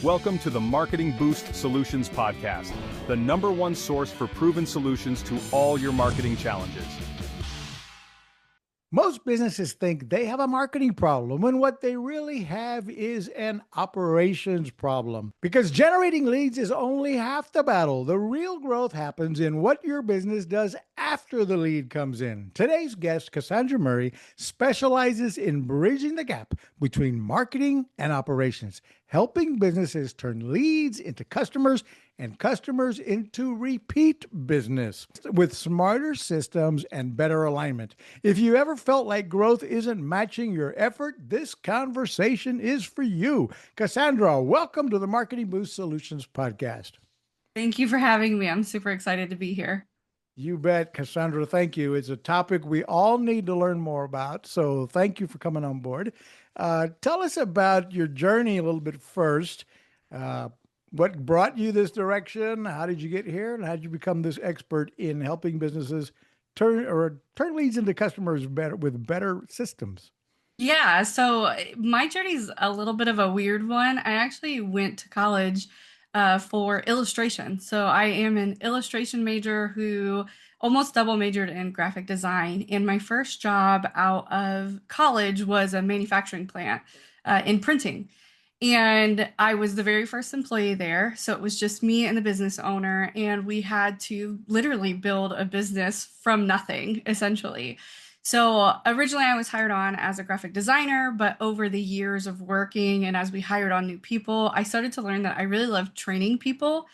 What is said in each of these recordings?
Welcome to the Marketing Boost Solutions Podcast, the #1 source for proven solutions to all your marketing challenges. Most businesses think they have a marketing problem when what they really have is an operations problem. Because generating leads is only half the battle. The real growth happens in what your business does after the lead comes in. Today's guest, Kasandra Murray, specializes in bridging the gap between marketing and operations, helping businesses turn leads into customers and customers into repeat business with smarter systems and better alignment. If you ever felt like growth isn't matching your effort, this conversation is for you. Kasandra, welcome to the Marketing Boost Solutions Podcast. Thank you for having me. I'm super excited to be here. You bet, Kasandra. Thank you. It's a topic we all need to learn more about. So thank you for coming on board. Tell us about your journey a little bit first. What brought you this direction? How did you get here? And how did you become this expert in helping businesses turn leads into customers with better systems? Yeah, so my journey is a little bit of a weird one. I actually went to college for illustration. So I am an illustration major who almost double majored in graphic design. And my first job out of college was a manufacturing plant in printing. And I was the very first employee there. So it was just me and the business owner. And we had to literally build a business from nothing, essentially. So originally I was hired on as a graphic designer, but over the years of working and as we hired on new people, I started to learn that I really love training people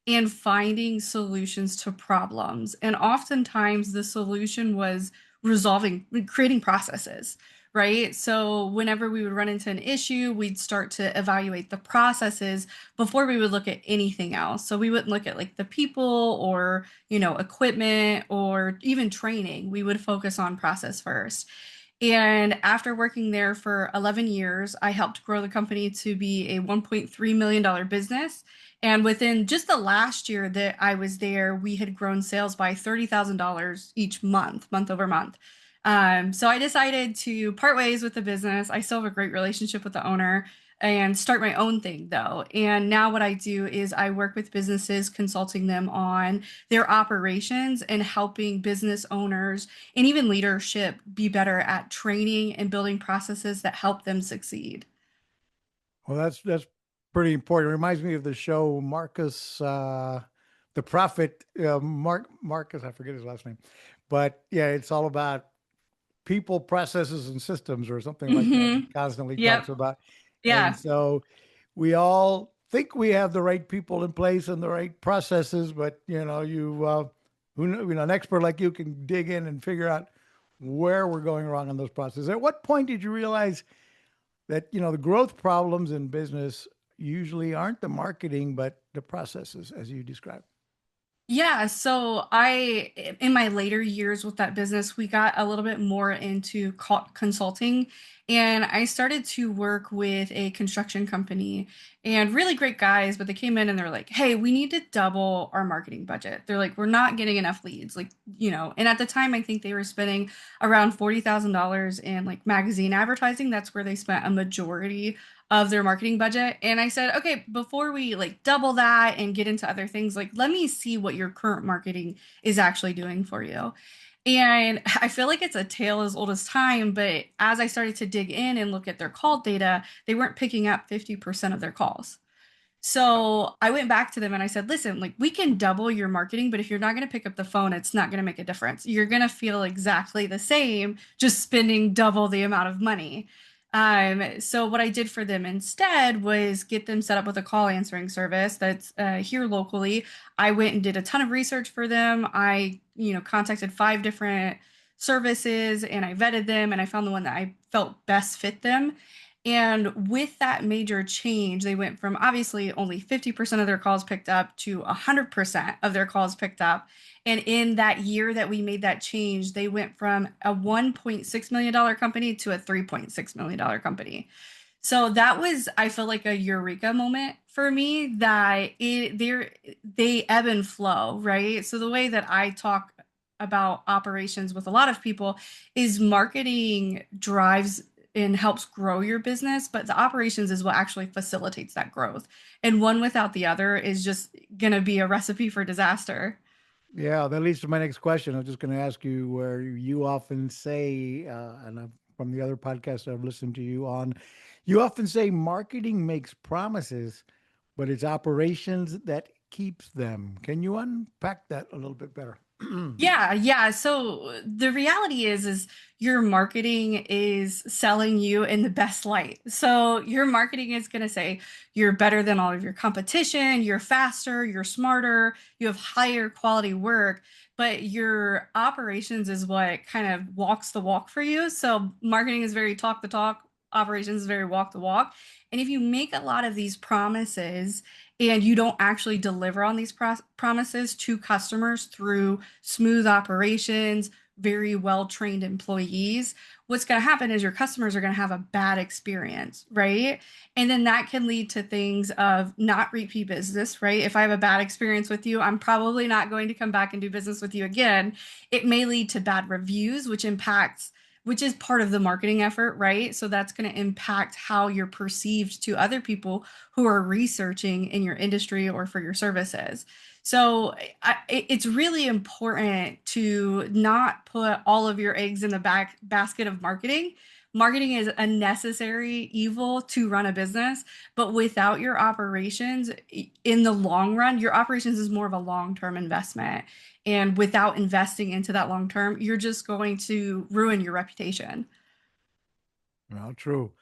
and finding solutions to problems. And oftentimes the solution was creating processes. Right. So whenever we would run into an issue, we'd start to evaluate the processes before we would look at anything else. So we wouldn't look at like the people or, equipment or even training. We would focus on process first. And after working there for 11 years, I helped grow the company to be a $1.3 million business. And within just the last year that I was there, we had grown sales by $30,000 each month over month. So I decided to part ways with the business. I still have a great relationship with the owner and start my own thing though. And now what I do is I work with businesses, consulting them on their operations and helping business owners and even leadership be better at training and building processes that help them succeed. Well, that's pretty important. It reminds me of the show Marcus, the Prophet, Marcus, I forget his last name, but yeah, it's all about people, processes, and systems or something like that. He constantly talks about. Yeah. And so we all think we have the right people in place and the right processes, but an expert like you can dig in and figure out where we're going wrong in those processes. At what point did you realize that, the growth problems in business usually aren't the marketing, but the processes as you described? Yeah, so in my later years with that business, we got a little bit more into consulting, and I started to work with a construction company and really great guys, but they came in and they're like, hey, we need to double our marketing budget. They're like, we're not getting enough leads. And at the time, I think they were spending around $40,000 in like magazine advertising. That's where they spent a majority of their marketing budget. And I said, okay, before we like double that and get into other things, like let me see what your current marketing is actually doing for you. And I feel like it's a tale as old as time, but as I started to dig in and look at their call data, they weren't picking up 50% of their calls. So I went back to them and I said, listen, like we can double your marketing, but if you're not going to pick up the phone, it's not going to make a difference. You're going to feel exactly the same, just spending double the amount of money. So what I did for them instead was get them set up with a call answering service that's here locally. I went and did a ton of research for them. I, contacted 5 different services and I vetted them and I found the one that I felt best fit them. And with that major change, they went from obviously only 50% of their calls picked up to 100% of their calls picked up. And in that year that we made that change, they went from a $1.6 million company to a $3.6 million company. So that was, I feel like a eureka moment for me that they ebb and flow, right? So the way that I talk about operations with a lot of people is marketing drives and helps grow your business, but the operations is what actually facilitates that growth. And one without the other is just going to be a recipe for disaster. Yeah, that leads to my next question. I'm just going to ask you where you often say, from the other podcasts I've listened to you on, you often say marketing makes promises, but it's operations that keeps them. Can you unpack that a little bit better? Yeah. So the reality is your marketing is selling you in the best light. So your marketing is going to say you're better than all of your competition, you're faster, you're smarter, you have higher quality work, but your operations is what kind of walks the walk for you. So marketing is very talk the talk, operations is very walk the walk. And if you make a lot of these promises and you don't actually deliver on these promises to customers through smooth operations, very well-trained employees, what's going to happen is your customers are going to have a bad experience, right? And then that can lead to things of not repeat business, right? If I have a bad experience with you, I'm probably not going to come back and do business with you again. It may lead to bad reviews, which is part of the marketing effort, right? So that's going to impact how you're perceived to other people who are researching in your industry or for your services. So it's really important to not put all of your eggs in the basket of marketing. Marketing is a necessary evil to run a business, but without your operations, in the long run, your operations is more of a long-term investment. And without investing into that long term, you're just going to ruin your reputation. Well, true.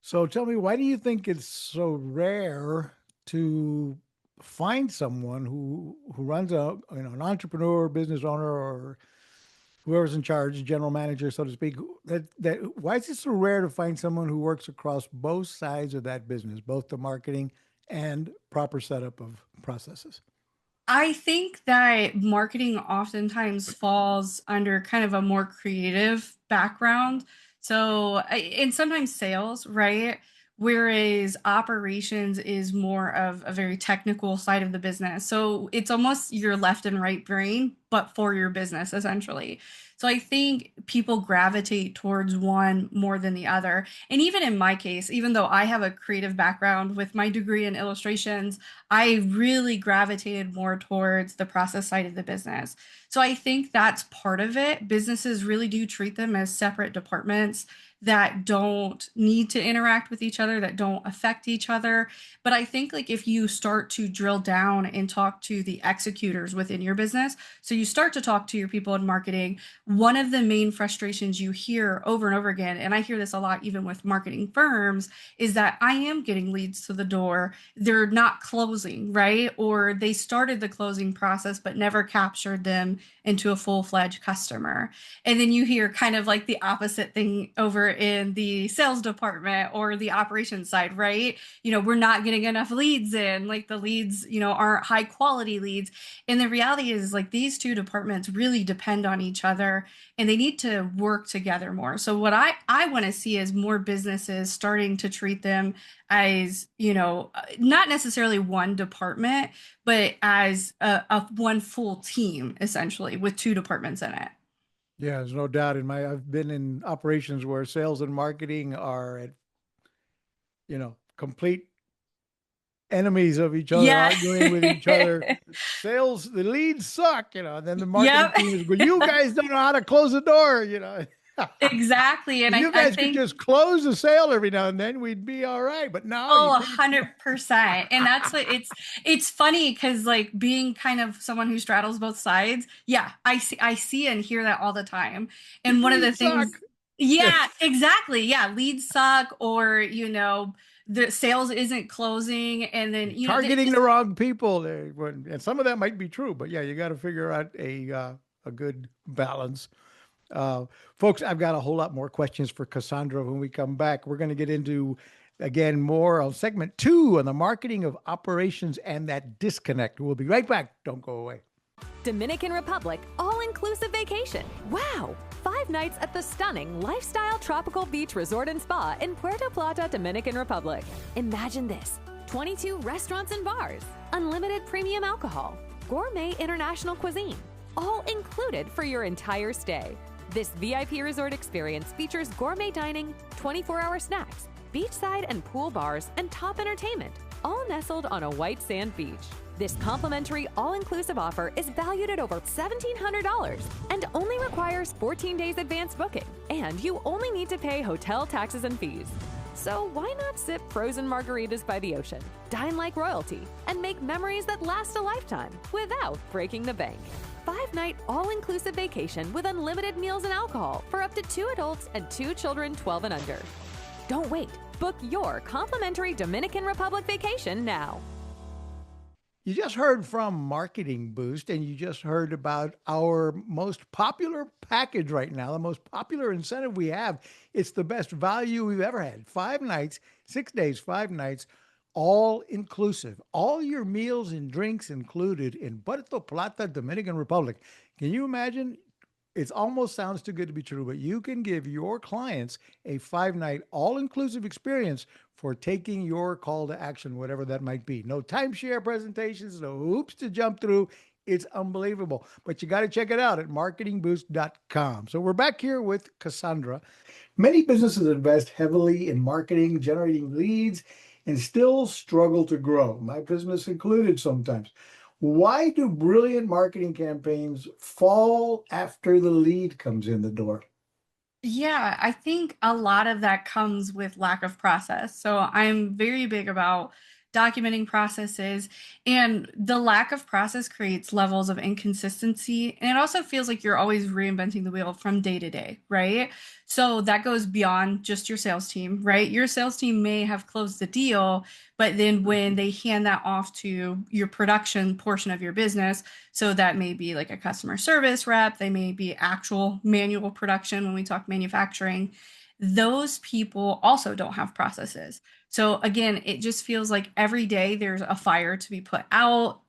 So tell me, why do you think it's so rare to find someone who runs an entrepreneur, business owner, or whoever's in charge, general manager, so to speak, that why is it so rare to find someone who works across both sides of that business, both the marketing and proper setup of processes? I think that marketing oftentimes falls under kind of a more creative background. So, and sometimes sales, right? Whereas operations is more of a very technical side of the business. So it's almost your left and right brain, but for your business, essentially. So I think people gravitate towards one more than the other. And even in my case, even though I have a creative background with my degree in illustrations, I really gravitated more towards the process side of the business. So I think that's part of it. Businesses really do treat them as separate departments that don't need to interact with each other, that don't affect each other. But I think like if you start to drill down and talk to the executors within your business, so you start to talk to your people in marketing, one of the main frustrations you hear over and over again, and I hear this a lot even with marketing firms, is that I am getting leads to the door. They're not closing, right? Or they started the closing process, but never captured them into a full-fledged customer. And then you hear kind of like the opposite thing over in the sales department or the operations side, right? We're not getting enough leads in, like the leads, aren't high quality leads. And the reality is like these two departments really depend on each other and they need to work together more. So what I want to see is more businesses starting to treat them as, not necessarily one department, but as a one full team, essentially, with two departments in it. Yeah, there's no doubt. I've been in operations where sales and marketing are at, complete enemies of each other, Yeah. arguing with each other. Sales, the leads suck, and then the marketing Yep. team is going, you guys don't know how to close the door, Exactly. And you I guys could think just close the sale every now and then, we'd be all right. But no, you oh, can't. 100%. And that's what it's funny because like being kind of someone who straddles both sides, yeah, I see and hear that all the time. And one of the Leads things, suck. yeah, exactly. Yeah, leads suck or the sales isn't closing and then Targeting the wrong people there, and some of that might be true, but yeah, you got to figure out a good balance. Folks, I've got a whole lot more questions for Kasandra when we come back. We're going to get into, again, more of segment 2 on the marketing of operations and that disconnect. We'll be right back. Don't go away. Dominican Republic all-inclusive vacation. Wow! 5 nights at the stunning Lifestyle Tropical Beach Resort and Spa in Puerto Plata, Dominican Republic. Imagine this: 22 restaurants and bars, unlimited premium alcohol, gourmet international cuisine, all included for your entire stay. This VIP resort experience features gourmet dining, 24-hour snacks, beachside and pool bars, and top entertainment, all nestled on a white sand beach. This complimentary all-inclusive offer is valued at over $1,700 and only requires 14 days advance booking, and you only need to pay hotel taxes and fees. So why not sip frozen margaritas by the ocean, dine like royalty, and make memories that last a lifetime without breaking the bank? 5-night all-inclusive vacation with unlimited meals and alcohol for up to 2 adults and 2 children 12 and under. Don't wait. Book your complimentary Dominican Republic vacation now. You just heard from Marketing Boost, and you just heard about our most popular package right now, the most popular incentive we have. It's the best value we've ever had. 5 nights, 6 days, 5 nights, all inclusive. All your meals and drinks included in Puerto Plata, Dominican Republic. Can you imagine? It almost sounds too good to be true, but you can give your clients a 5-night all-inclusive experience for taking your call to action, whatever that might be. No timeshare presentations, no hoops to jump through. It's unbelievable. But you got to check it out at marketingboost.com. So we're back here with Kasandra. Many businesses invest heavily in marketing, generating leads, and still struggle to grow. My business included sometimes. Why do brilliant marketing campaigns fall after the lead comes in the door? Yeah, I think a lot of that comes with lack of process. So I'm very big about documenting processes, and the lack of process creates levels of inconsistency. And it also feels like you're always reinventing the wheel from day to day, right? So that goes beyond just your sales team, right? Your sales team may have closed the deal, but then when they hand that off to your production portion of your business, so that may be like a customer service rep, they may be actual manual production when we talk manufacturing, those people also don't have processes. So again, it just feels like every day there's a fire to be put out.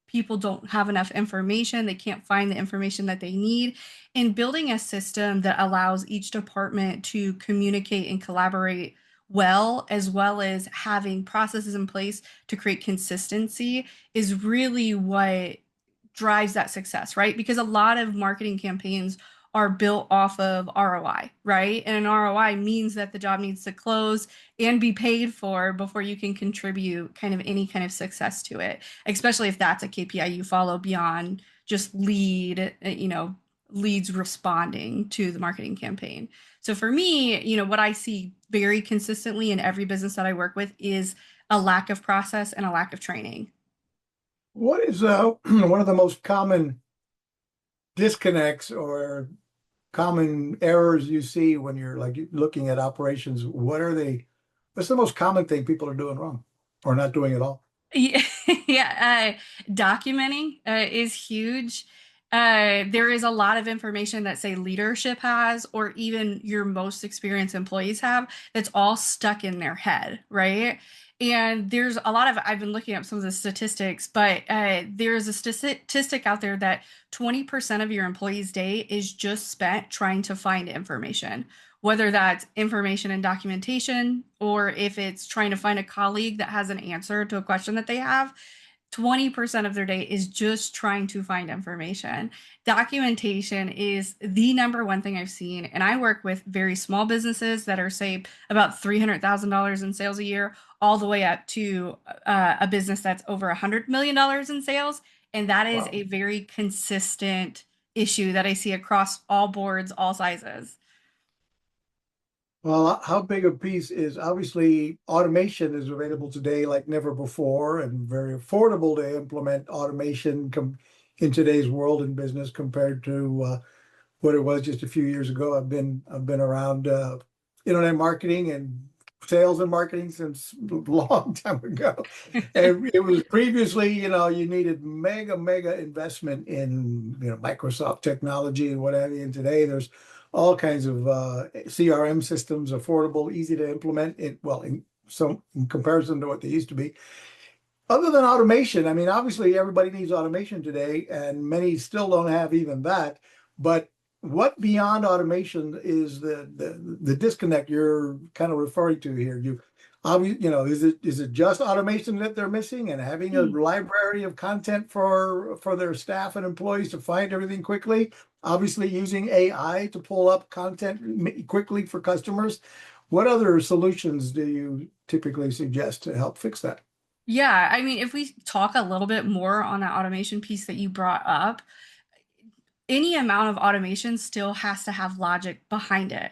People don't have enough information. They can't find the information that they need. And building a system that allows each department to communicate and collaborate well as having processes in place to create consistency is really what drives that success, right? Because a lot of marketing campaigns are built off of ROI, right? And an ROI means that the job needs to close and be paid for before you can contribute kind of any kind of success to it, especially if that's a KPI you follow beyond just leads responding to the marketing campaign. So for me, what I see very consistently in every business that I work with is a lack of process and a lack of training. What is one of the most common disconnects or common errors you see when you're like looking at operations? What's the most common thing people are doing wrong or not doing at all? Yeah, documenting is huge. There is a lot of information that, say, leadership has, or even your most experienced employees have, that's all stuck in their head, right? And there's a lot of, I've been looking up some of the statistics, but there's a statistic out there that 20% of your employees' day is just spent trying to find information, whether that's information and documentation, or if it's trying to find a colleague that has an answer to a question that they have. 20% of their day is just trying to find information. Documentation is the number one thing I've seen. And I work with very small businesses that are, say, about $300,000 in sales a year, all the way up to a business that's over $100 million in sales. And that is a very consistent issue that I see across all boards, all sizes. Well, how big a piece is obviously automation is available today like never before, and very affordable to implement automation in today's world in business compared to what it was just a few years ago. I've been around internet marketing and sales and marketing since a long time ago. And it was previously, you needed mega investment in Microsoft technology and what have you. And today there's all kinds of CRM systems, affordable, easy to implement. In comparison to what they used to be. Other than automation, I mean, obviously everybody needs automation today, and many still don't have even that. But what beyond automation is the disconnect you're kind of referring to here? Is it just automation that they're missing and having a library of content for their staff and employees to find everything quickly? Obviously, using AI to pull up content quickly for customers. What other solutions do you typically suggest to help fix that? Yeah, I mean, if we talk a little bit more on that automation piece that you brought up, any amount of automation still has to have logic behind it.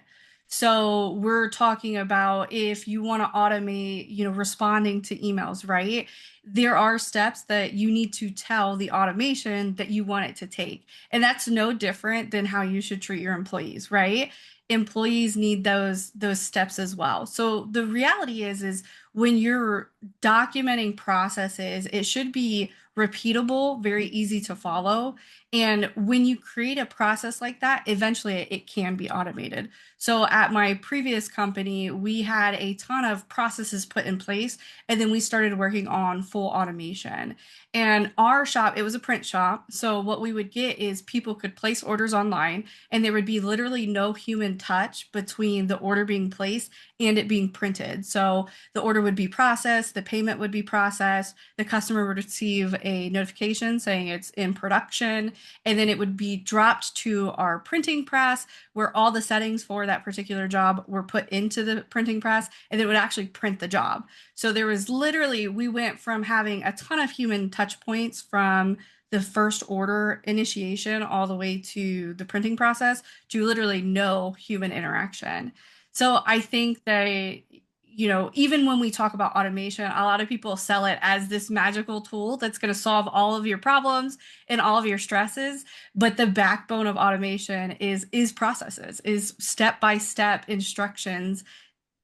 So we're talking about if you want to automate, responding to emails, right? There are steps that you need to tell the automation that you want it to take. And that's no different than how you should treat your employees, right? Employees need those steps as well. So the reality is when you're documenting processes, it should be repeatable, very easy to follow. And when you create a process like that, eventually it can be automated. So at my previous company, we had a ton of processes put in place, and then we started working on full automation. And our shop, it was a print shop. So what we would get is people could place orders online, and there would be literally no human touch between the order being placed and it being printed. So the order would be processed, the payment would be processed, the customer would receive a notification saying it's in production, and then it would be dropped to our printing press where all the settings for that particular job were put into the printing press, and it would actually print the job. So there was literally, we went from having a ton of human touch points from the first order initiation all the way to the printing process to literally no human interaction. So I think that, even when we talk about automation, a lot of people sell it as this magical tool that's going to solve all of your problems and all of your stresses. But the backbone of automation is processes, is step-by-step instructions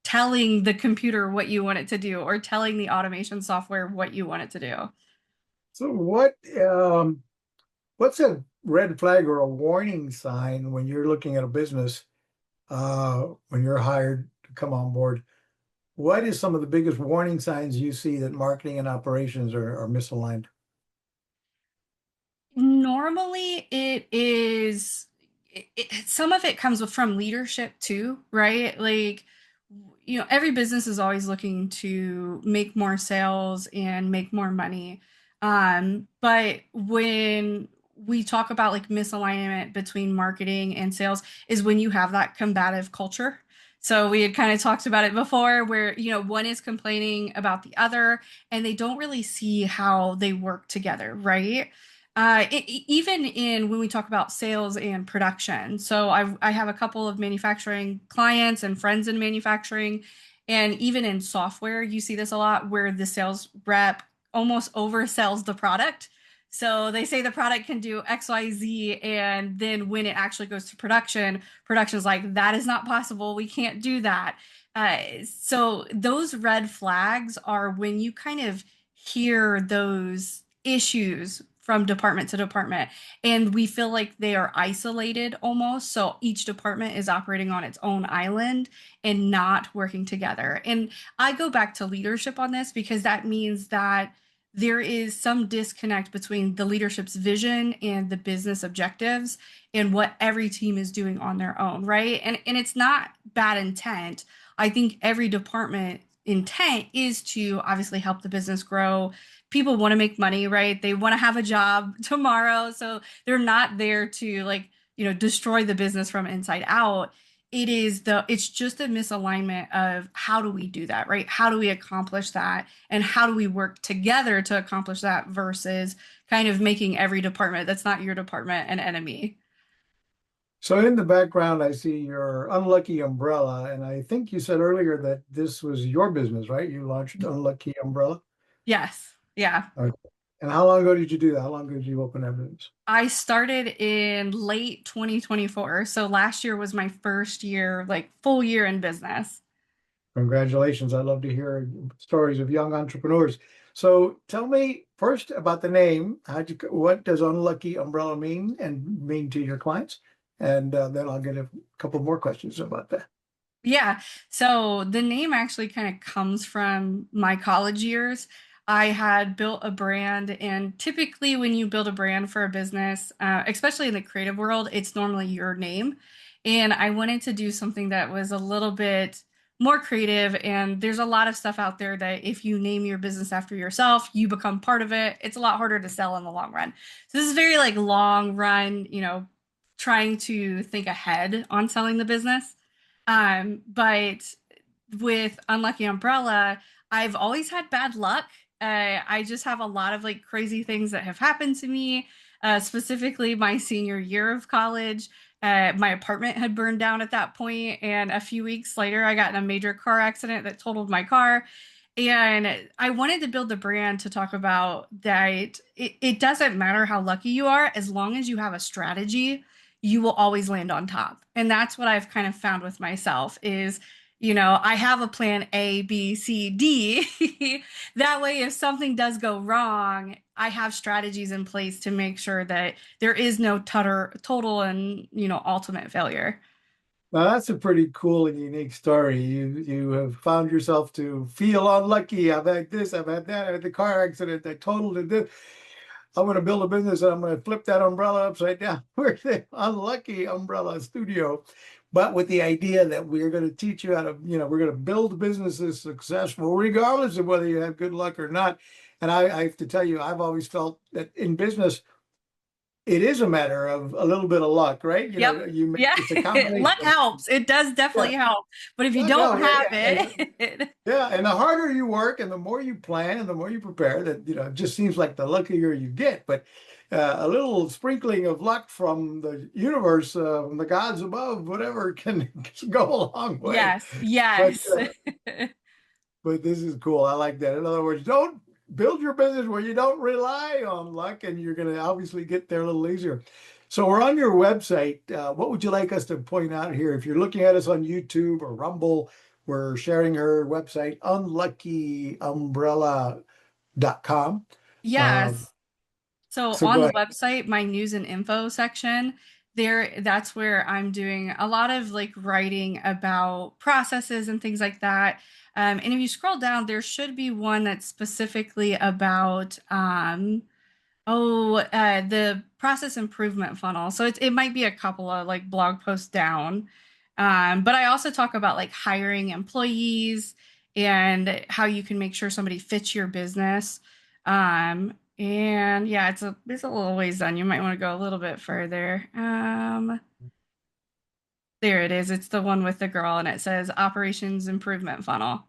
telling the computer what you want it to do or telling the automation software what you want it to do. So what's a red flag or a warning sign when you're looking at a business when you're hired to come on board? What is some of the biggest warning signs you see that marketing and operations are misaligned? Normally, some of it comes from leadership too, right? Like, every business is always looking to make more sales and make more money. But when we talk about like misalignment between marketing and sales is when you have that combative culture. So we had kind of talked about it before where, one is complaining about the other and they don't really see how they work together, right? Even in when we talk about sales and production. So I have a couple of manufacturing clients and friends in manufacturing. And even in software, you see this a lot where the sales rep almost oversells the product. So they say the product can do X, Y, Z, and then when it actually goes to production is like, that is not possible. We can't do that. So those red flags are when you kind of hear those issues from department to department, and we feel like they are isolated almost. So each department is operating on its own island and not working together. And I go back to leadership on this because that means that there is some disconnect between the leadership's vision and the business objectives and what every team is doing on their own, right? And it's not bad intent. I think every department intent is to obviously help the business grow. People want to make money, right? They want to have a job tomorrow. So they're not there to like, destroy the business from inside out. It's just a misalignment of how do we do that, right? How do we accomplish that? And how do we work together to accomplish that versus kind of making every department that's not your department an enemy? So in the background, I see your Unlucky Umbrella, and I think you said earlier that this was your business, right? You launched Unlucky Umbrella. Yes. Yeah. Okay. And how long ago did you do that? How long ago did you open that business? I started in late 2024. So last year was my first year, like full year in business. Congratulations. I love to hear stories of young entrepreneurs. So tell me first about the name. What does Unlucky Umbrella mean and mean to your clients? And then I'll get a couple more questions about that. Yeah. So the name actually kind of comes from my college years. I had built a brand, and typically, when you build a brand for a business, especially in the creative world, it's normally your name. And I wanted to do something that was a little bit more creative. And there's a lot of stuff out there that if you name your business after yourself, you become part of it. It's a lot harder to sell in the long run. So this is very like long run, trying to think ahead on selling the business. But with Unlucky Umbrella, I've always had bad luck. I just have a lot of like crazy things that have happened to me, specifically my senior year of college. My apartment had burned down at that point, and a few weeks later, I got in a major car accident that totaled my car. And I wanted to build the brand to talk about that it doesn't matter how lucky you are, as long as you have a strategy, you will always land on top. And that's what I've kind of found with myself is, I have a plan A, B, C, D. That way, if something does go wrong, I have strategies in place to make sure that there is no total and, ultimate failure. Now that's a pretty cool and unique story. You have found yourself to feel unlucky. I've had this, I've had that, I had the car accident, I totaled it. This. I'm going to build a business and I'm going to flip that umbrella upside down. We're the Unlucky Umbrella Studio, but with the idea that we're going to teach you how to, we're going to build businesses successful, regardless of whether you have good luck or not. And I have to tell you, I've always felt that in business, it is a matter of a little bit of luck, right? It's a combination. Luck helps. It does definitely help. But if you don't have it. And the harder you work and the more you plan and the more you prepare, that, it just seems like the luckier you get. But a little sprinkling of luck from the universe, from the gods above, whatever, can go a long way. Yes. But this is cool. I like that. In other words, don't build your business where you don't rely on luck, and you're going to obviously get there a little easier. So we're on your website. What would you like us to point out here? If you're looking at us on YouTube or Rumble, we're sharing her website, unluckyumbrella.com. Yes. So on the website, my news and info section, that's where I'm doing a lot of like writing about processes and things like that. And if you scroll down, there should be one that's specifically about the process improvement funnel. So it might be a couple of like blog posts down. But I also talk about like hiring employees and how you can make sure somebody fits your business. And yeah, it's a little ways done. You might want to go a little bit further. There it is. It's the one with the girl, and it says operations improvement funnel.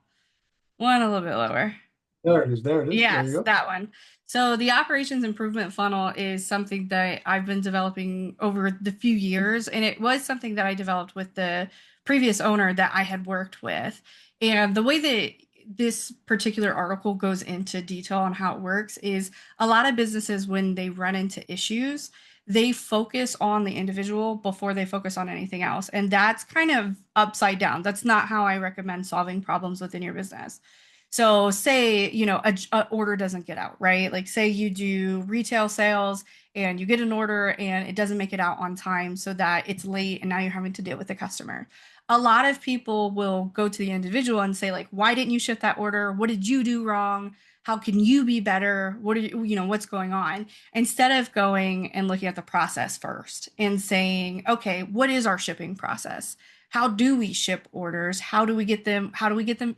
One a little bit lower. There it is. Yes, that one. So the operations improvement funnel is something that I've been developing over the few years, and it was something that I developed with the previous owner that I had worked with. And the way that this particular article goes into detail on how it works is a lot of businesses, when they run into issues, they focus on the individual before they focus on anything else. And that's kind of upside down. That's not how I recommend solving problems within your business. So say, a order doesn't get out, right? Like say you do retail sales and you get an order and it doesn't make it out on time, so that it's late and now you're having to deal with the customer. A lot of people will go to the individual and say, like, why didn't you ship that order? What did you do wrong? How can you be better? What's going on? Instead of going and looking at the process first and saying, okay, what is our shipping process? How do we ship orders? How do we get them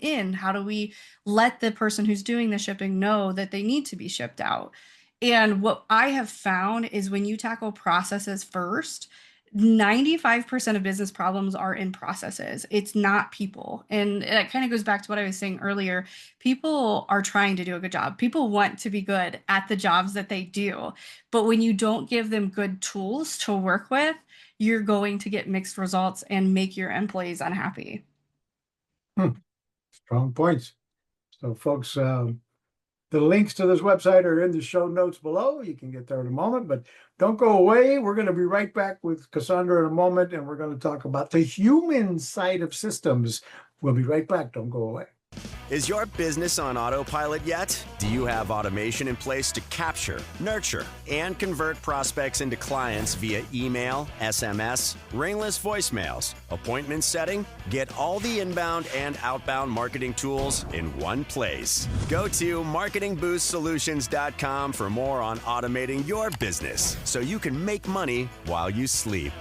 in? How do we let the person who's doing the shipping know that they need to be shipped out? And what I have found is when you tackle processes first, 95% of business problems are in processes. It's not people. And that kind of goes back to what I was saying earlier. People are trying to do a good job. People want to be good at the jobs that they do. But when you don't give them good tools to work with, you're going to get mixed results and make your employees unhappy. Strong points. So folks, the links to this website are in the show notes below. You can get there in a moment, but don't go away. We're going to be right back with Kasandra in a moment, and we're going to talk about the human side of systems. We'll be right back. Don't go away. Is your business on autopilot yet? Do you have automation in place to capture, nurture, and convert prospects into clients via email, SMS, ringless voicemails, appointment setting? Get all the inbound and outbound marketing tools in one place. Go to marketingboostsolutions.com for more on automating your business so you can make money while you sleep.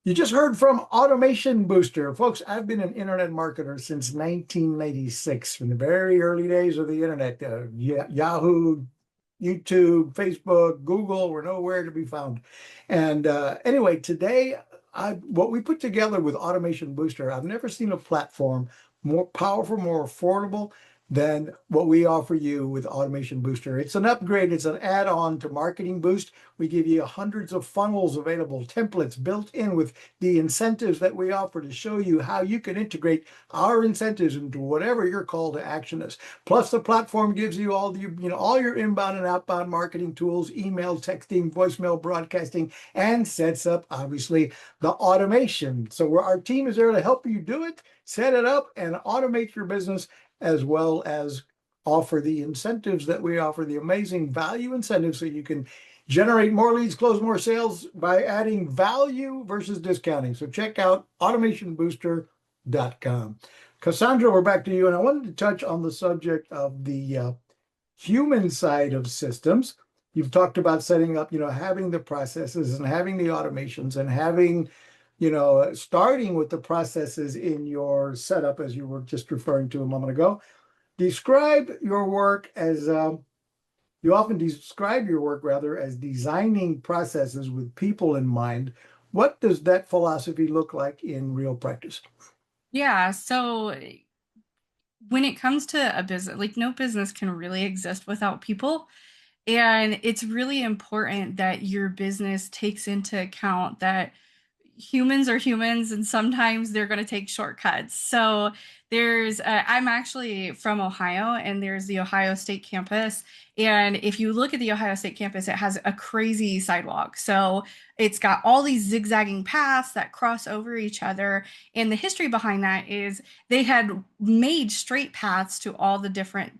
You just heard from Automation Booster. Folks, I've been an internet marketer since 1996, from the very early days of the internet. Yahoo, YouTube, Facebook, Google were nowhere to be found. And anyway, today, what we put together with Automation Booster, I've never seen a platform more powerful, more affordable than what we offer you with Automation Booster. It's an upgrade, it's an add-on to Marketing Boost. We give you hundreds of funnels available, templates built in with the incentives that we offer to show you how you can integrate our incentives into whatever your call to action is. Plus, the platform gives you all all your inbound and outbound marketing tools, email, texting, voicemail, broadcasting, and sets up obviously the automation. So our team is there to help you do it, set it up, and automate your business, as well as offer the incentives that we offer, the amazing value incentives, so you can generate more leads, close more sales by adding value versus discounting. So check out automationbooster.com. Kasandra, we're back to you. And I wanted to touch on the subject of the human side of systems. You've talked about setting up, having the processes and having the automations and having, starting with the processes in your setup, as you were just referring to a moment ago. Describe your work as, you often describe your work rather as designing processes with people in mind. What does that philosophy look like in real practice? Yeah, so when it comes to a business, like no business can really exist without people. And it's really important that your business takes into account that humans are humans and sometimes they're going to take shortcuts. So I'm actually from Ohio, and there's the Ohio State campus. And if you look at the Ohio State campus, it has a crazy sidewalk. So it's got all these zigzagging paths that cross over each other. And the history behind that is they had made straight paths to all the different,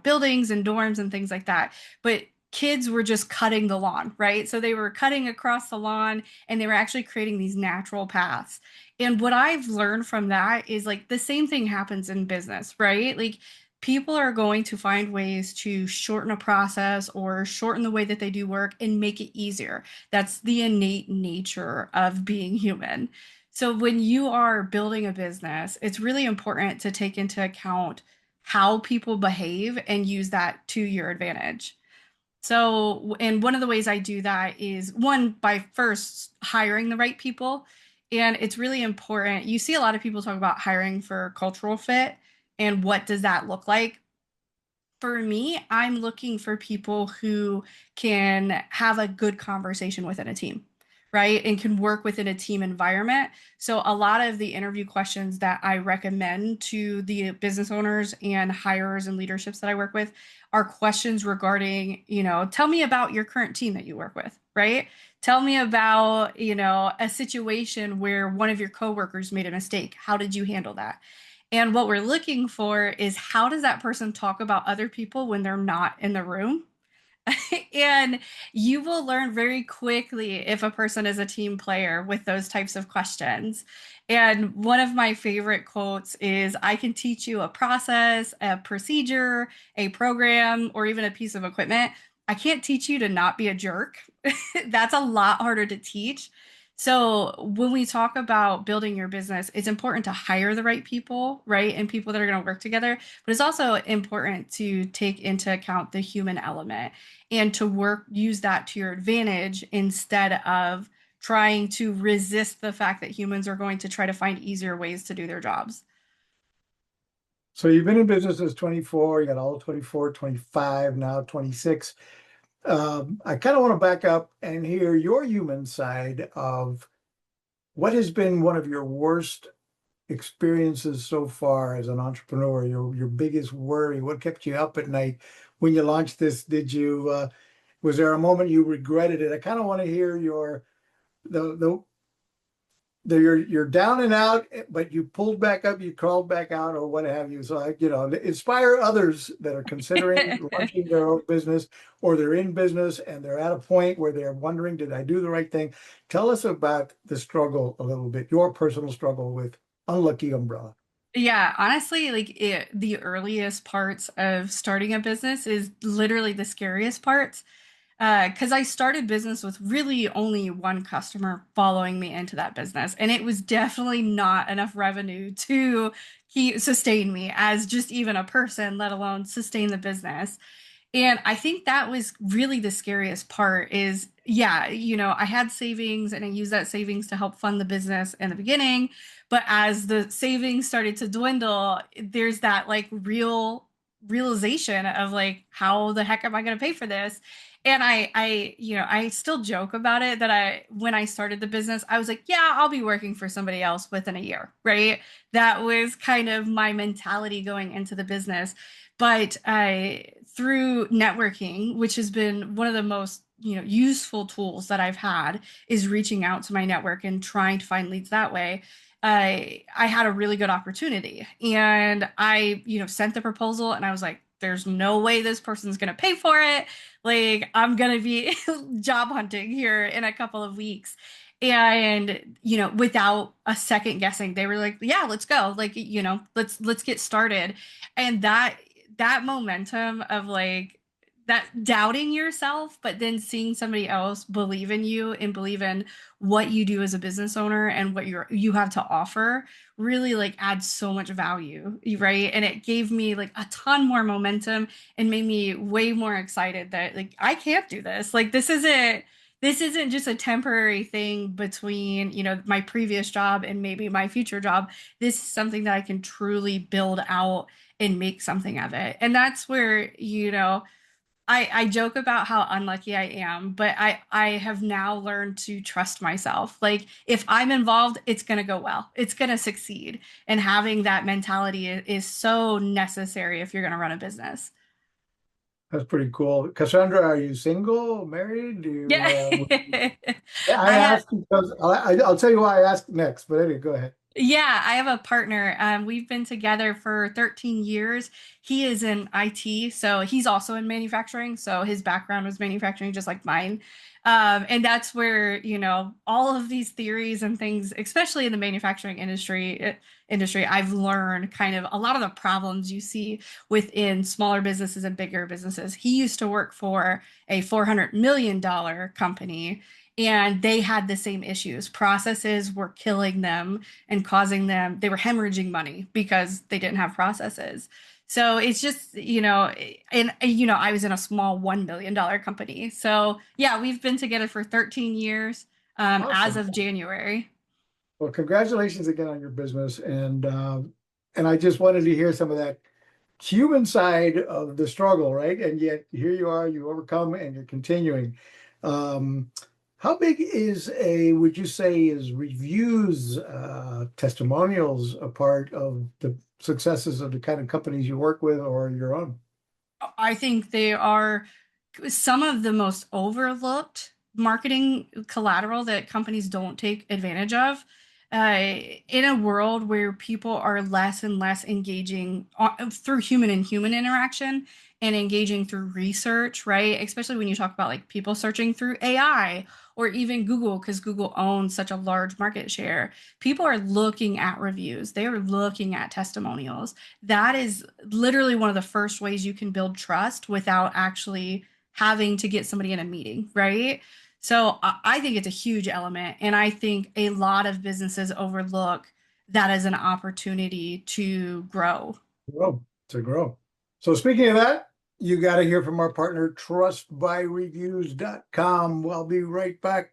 buildings and dorms and things like that. But kids were just cutting the lawn, right? So they were cutting across the lawn and they were actually creating these natural paths. And what I've learned from that is like the same thing happens in business, right? Like people are going to find ways to shorten a process or shorten the way that they do work and make it easier. That's the innate nature of being human. So when you are building a business, it's really important to take into account how people behave and use that to your advantage. So, and one of the ways I do that is one, by first hiring the right people. And it's really important. You see a lot of people talk about hiring for cultural fit and what does that look like? For me, I'm looking for people who can have a good conversation within a team, right? And can work within a team environment. So, a lot of the interview questions that I recommend to the business owners and hirers and leaderships that I work with are questions regarding, tell me about your current team that you work with, right? Tell me about, a situation where one of your coworkers made a mistake. How did you handle that? And what we're looking for is how does that person talk about other people when they're not in the room? And you will learn very quickly if a person is a team player with those types of questions. And one of my favorite quotes is, I can teach you a process, a procedure, a program, or even a piece of equipment. I can't teach you to not be a jerk. That's a lot harder to teach. So when we talk about building your business, it's important to hire the right people, right? And people that are going to work together. But it's also important to take into account the human element and to use that to your advantage instead of trying to resist the fact that humans are going to try to find easier ways to do their jobs. So you've been in business since 24, you got all 24, 25, now 26. I kind of want to back up and hear your human side of what has been one of your worst experiences so far as an entrepreneur, your biggest worry, what kept you up at night when you launched this? Was there a moment you regretted it? I kind of want to hear the you're down and out, but you pulled back up, you crawled back out, or what have you. So inspire others that are considering launching their own business, or they're in business and they're at a point where they're wondering, did I do the right thing? Tell us about the struggle a little bit, your personal struggle with Unlucky Umbrella. Yeah, honestly, the earliest parts of starting a business is literally the scariest parts. Because I started business with really only one customer following me into that business. And it was definitely not enough revenue to sustain me as just even a person, let alone sustain the business. And I think that was really the scariest part is, yeah, I had savings and I used that savings to help fund the business in the beginning. But as the savings started to dwindle, there's that like realization of like, how the heck am I going to pay for this? And I still joke about it that when I started the business, I was like, yeah, I'll be working for somebody else within a year, right? That was kind of my mentality going into the business. But through networking, which has been one of the most useful tools that I've had, is reaching out to my network and trying to find leads that way. I had a really good opportunity, and I sent the proposal, and I was like, there's no way this person's gonna pay for it. Like, I'm gonna be job hunting here in a couple of weeks. And without a second guessing, they were like, yeah, let's go. Like, let's get started. And that momentum of like that doubting yourself, but then seeing somebody else believe in you and believe in what you do as a business owner and what you have to offer really like adds so much value, right? And it gave me like a ton more momentum and made me way more excited that like I can't do this. Like this isn't just a temporary thing between, my previous job and maybe my future job. This is something that I can truly build out and make something of it. And that's where, I joke about how unlucky I am, but I have now learned to trust myself. Like if I'm involved, it's going to go well. It's going to succeed. And having that mentality is so necessary if you're going to run a business. That's pretty cool. Kasandra, are you single, married? Yeah. I asked because I'll tell you why I asked next, but anyway, go ahead. Yeah, I have a partner. We've been together for 13 years. He is in IT, so he's also in manufacturing. So his background was manufacturing, just like mine. And that's where, all of these theories and things, especially in the manufacturing industry, I've learned kind of a lot of the problems you see within smaller businesses and bigger businesses. He used to work for a $400 million company, and they had the same issues. Processes were killing them and they were hemorrhaging money because they didn't have processes. So it's just, I was in a small $1 million company. So yeah, we've been together for 13 years Awesome. as of January. Well, congratulations again on your business. And I just wanted to hear some of that human side of the struggle, right? And yet here you are, you overcome and you're continuing. How big would you say is reviews, testimonials a part of the successes of the kind of companies you work with or your own? I think they are some of the most overlooked marketing collateral that companies don't take advantage of. In a world where people are less and less engaging through human and human interaction and engaging through research, right? Especially when you talk about like people searching through AI or even Google, because Google owns such a large market share. People are looking at reviews. They are looking at testimonials. That is literally one of the first ways you can build trust without actually having to get somebody in a meeting, right? So I think it's a huge element. And I think a lot of businesses overlook that as an opportunity to grow. To grow. So speaking of that, you got to hear from our partner, trustbyreviews.com. We'll be right back.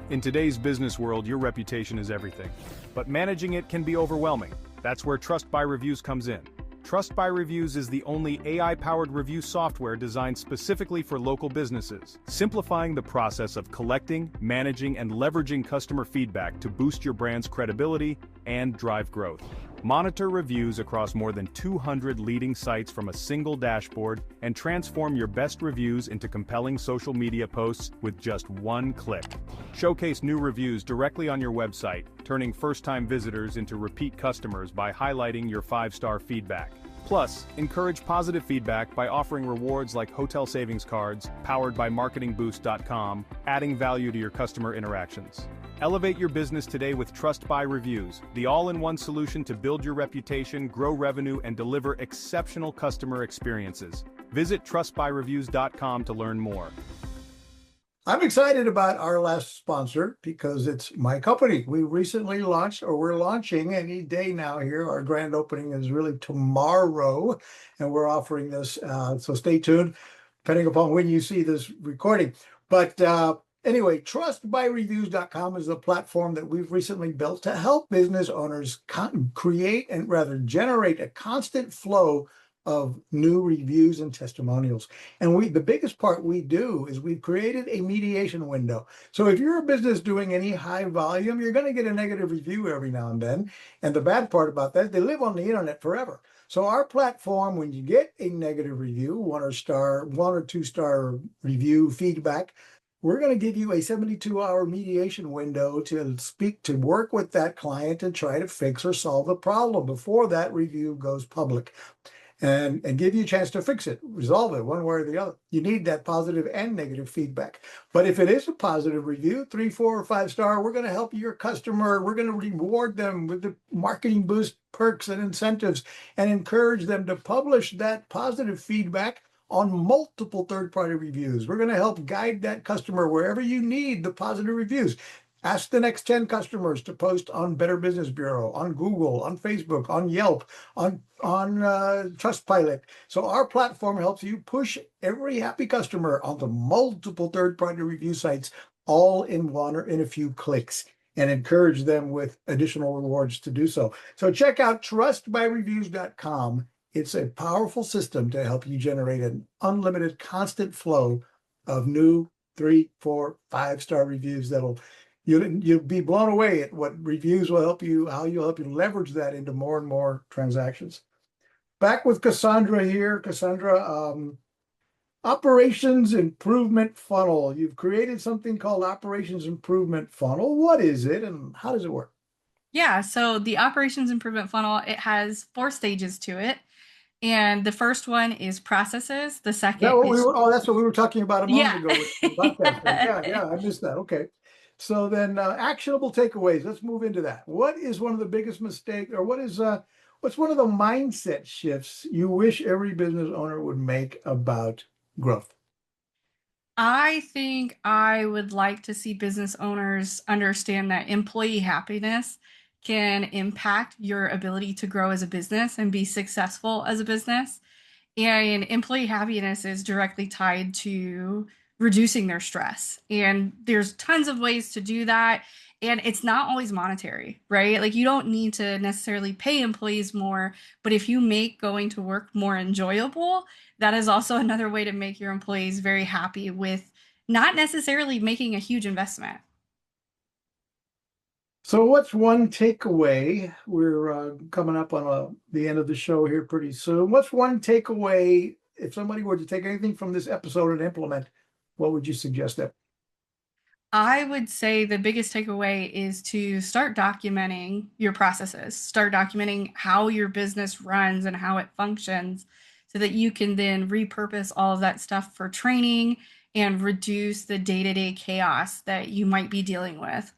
In today's business world, your reputation is everything, but managing it can be overwhelming. That's where Trust by Reviews comes in. Trust by Reviews is the only AI-powered review software designed specifically for local businesses, simplifying the process of collecting, managing, and leveraging customer feedback to boost your brand's credibility and drive growth. Monitor reviews across more than 200 leading sites from a single dashboard and transform your best reviews into compelling social media posts with just one click. Showcase new reviews directly on your website, turning first-time visitors into repeat customers by highlighting your 5-star feedback. Plus, encourage positive feedback by offering rewards like hotel savings cards, powered by marketingboost.com, adding value to your customer interactions. Elevate your business today with Trust by Reviews, the all-in-one solution to build your reputation, grow revenue, and deliver exceptional customer experiences. Visit trustbyreviews.com to learn more. I'm excited about our last sponsor because it's my company. We recently launched, or we're launching any day now here. Our grand opening is really tomorrow, and we're offering this. So stay tuned, depending upon when you see this recording. But anyway, trustbyreviews.com is the platform that we've recently built to help business owners create and rather generate a constant flow of new reviews and testimonials. And the biggest part we do is we've created a mediation window. So if you're a business doing any high volume, you're going to get a negative review every now and then. And the bad part about that, they live on the internet forever. So our platform, when you get a negative review, 1 or 2 star review feedback, we're going to give you a 72-hour mediation window to work with that client and try to fix or solve the problem before that review goes public. And give you a chance to fix it, resolve it one way or the other. You need that positive and negative feedback. But if it is a positive review, 3, 4, or 5 star, we're going to help your customer. We're going to reward them with the marketing boost perks and incentives and encourage them to publish that positive feedback on multiple third-party reviews. We're going to help guide that customer wherever you need the positive reviews. Ask the next 10 customers to post on Better Business Bureau, on Google, on Facebook, on Yelp, on Trustpilot. So our platform helps you push every happy customer onto multiple third-party review sites, all in one or in a few clicks, and encourage them with additional rewards to do so. So check out trustbyreviews.com. It's a powerful system to help you generate an unlimited, constant flow of new 3, 4, 5 star reviews you'll be blown away at what reviews will help you, how you'll help you leverage that into more and more transactions. Back with Kasandra here. Kasandra, Operations Improvement Funnel. You've created something called Operations Improvement Funnel. What is it and how does it work? Yeah, so the operations improvement funnel, it has 4 stages to it. And the first one is processes. The second is That's what we were talking about a moment yeah. ago with the podcast. Yeah, I missed that. Okay. So then actionable takeaways. Let's move into that. What is one of the biggest mistakes, or what's one of the mindset shifts you wish every business owner would make about growth? I think I would like to see business owners understand that employee happiness can impact your ability to grow as a business and be successful as a business. And employee happiness is directly tied to reducing their stress. And there's tons of ways to do that. And it's not always monetary, right? Like you don't need to necessarily pay employees more, but if you make going to work more enjoyable, that is also another way to make your employees very happy with not necessarily making a huge investment. So what's one takeaway? We're coming up on the end of the show here pretty soon. What's one takeaway, if somebody were to take anything from this episode and implement, what would you suggest that? I would say the biggest takeaway is to start documenting your processes, start documenting how your business runs and how it functions so that you can then repurpose all of that stuff for training and reduce the day-to-day chaos that you might be dealing with.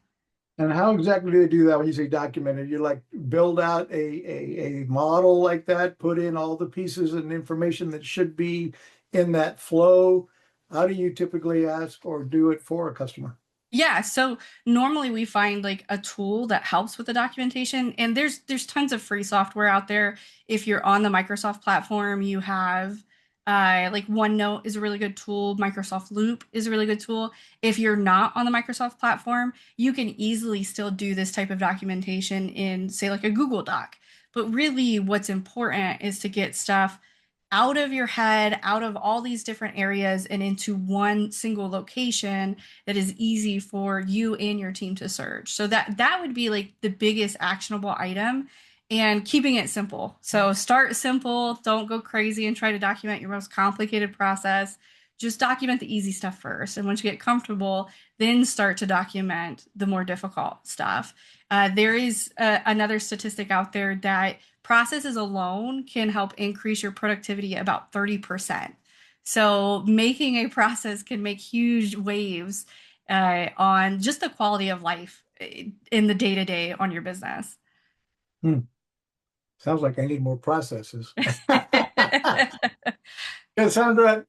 And how exactly do they do that when you say documented? You like build out a model like that, put in all the pieces and information that should be in that flow. How do you typically ask or do it for a customer? Yeah, so normally we find like a tool that helps with the documentation, and there's tons of free software out there. If you're on the Microsoft platform, you have like OneNote is a really good tool. Microsoft Loop is a really good tool. If you're not on the Microsoft platform, you can easily still do this type of documentation in, say, like a Google Doc. But really, what's important is to get stuff out of your head, out of all these different areas, and into one single location that is easy for you and your team to search. So that would be like the biggest actionable item, and keeping it simple. So start simple, don't go crazy and try to document your most complicated process. Just document the easy stuff first. And once you get comfortable, then start to document the more difficult stuff. There is another statistic out there that processes alone can help increase your productivity about 30%. So making a process can make huge waves on just the quality of life in the day-to-day on your business. Sounds like I need more processes. Cassandra,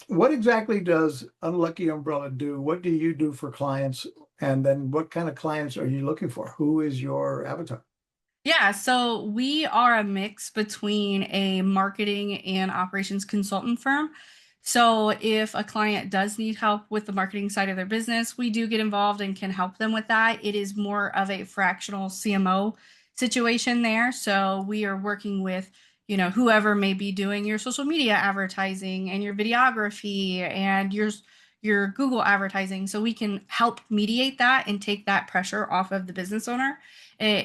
What exactly does Unlucky Umbrella do? What do you do for clients? And then what kind of clients are you looking for? Who is your avatar? Yeah, so we are a mix between a marketing and operations consultant firm. So if a client does need help with the marketing side of their business, we do get involved and can help them with that. It is more of a fractional CMO situation there. So we are working with, whoever may be doing your social media advertising and your videography and your Google advertising. So we can help mediate that and take that pressure off of the business owner.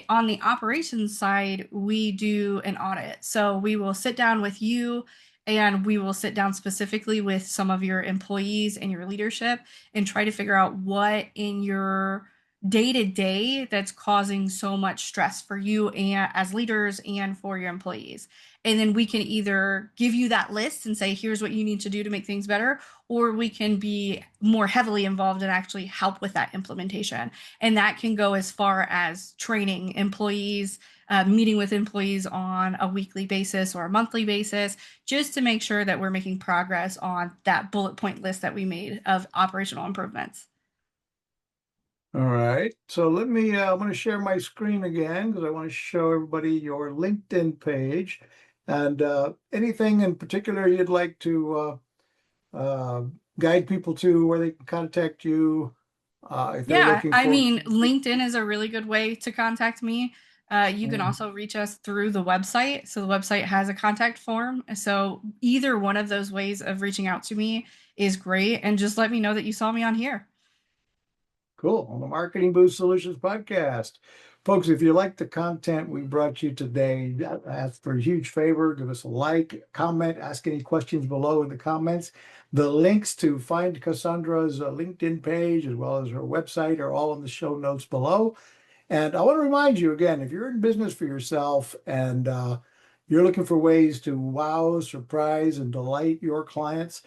On the operations side, we do an audit. So we will sit down with you and we will sit down specifically with some of your employees and your leadership and try to figure out what in your day to day that's causing so much stress for you and as leaders and for your employees. And then we can either give you that list and say, here's what you need to do to make things better, or we can be more heavily involved and actually help with that implementation. And that can go as far as training employees, meeting with employees on a weekly basis or a monthly basis, just to make sure that we're making progress on that bullet point list that we made of operational improvements. All right. So let me, I'm going to share my screen again because I want to show everybody your LinkedIn page and anything in particular you'd like to guide people to where they can contact you if they're Yeah, looking I for. mean, LinkedIn is a really good way to contact me. You can also reach us through the website. So the website has a contact form. So either one of those ways of reaching out to me is great. And just let me know that you saw me on here. Cool. On the Marketing Boost Solutions podcast. Folks, if you like the content we brought you today, ask for a huge favor. Give us a like, comment, ask any questions below in the comments. The links to find Kasandra's LinkedIn page as well as her website are all in the show notes below. And I want to remind you again, if you're in business for yourself and you're looking for ways to wow, surprise, and delight your clients,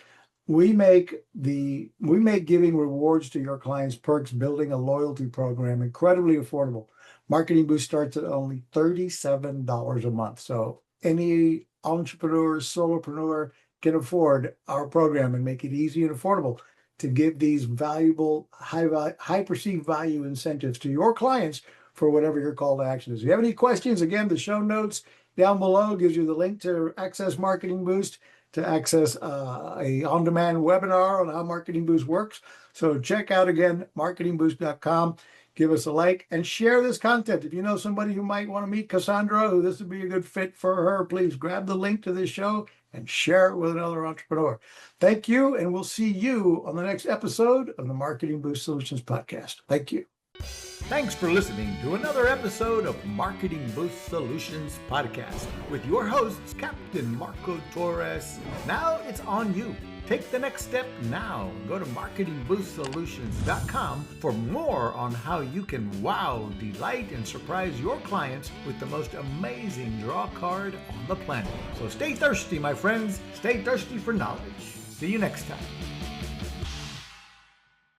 we make giving rewards to your clients perks, building a loyalty program incredibly affordable. Marketing Boost starts at only $37 a month. So any entrepreneur, solopreneur can afford our program and make it easy and affordable to give these valuable, high perceived value incentives to your clients for whatever your call to action is. If you have any questions, again, the show notes down below gives you the link to access Marketing Boost, to access a on-demand webinar on how Marketing Boost works. So check out, again, marketingboost.com. Give us a like and share this content. If you know somebody who might want to meet Kasandra, who this would be a good fit for her, please grab the link to this show and share it with another entrepreneur. Thank you, and we'll see you on the next episode of the Marketing Boost Solutions podcast. Thank you. Thanks for listening to another episode of Marketing Boost Solutions Podcast with your hosts, Captain Marco Torres. Now it's on you. Take the next step now. Go to marketingboostsolutions.com for more on how you can wow, delight, and surprise your clients with the most amazing draw card on the planet. So stay thirsty, my friends. Stay thirsty for knowledge. See you next time.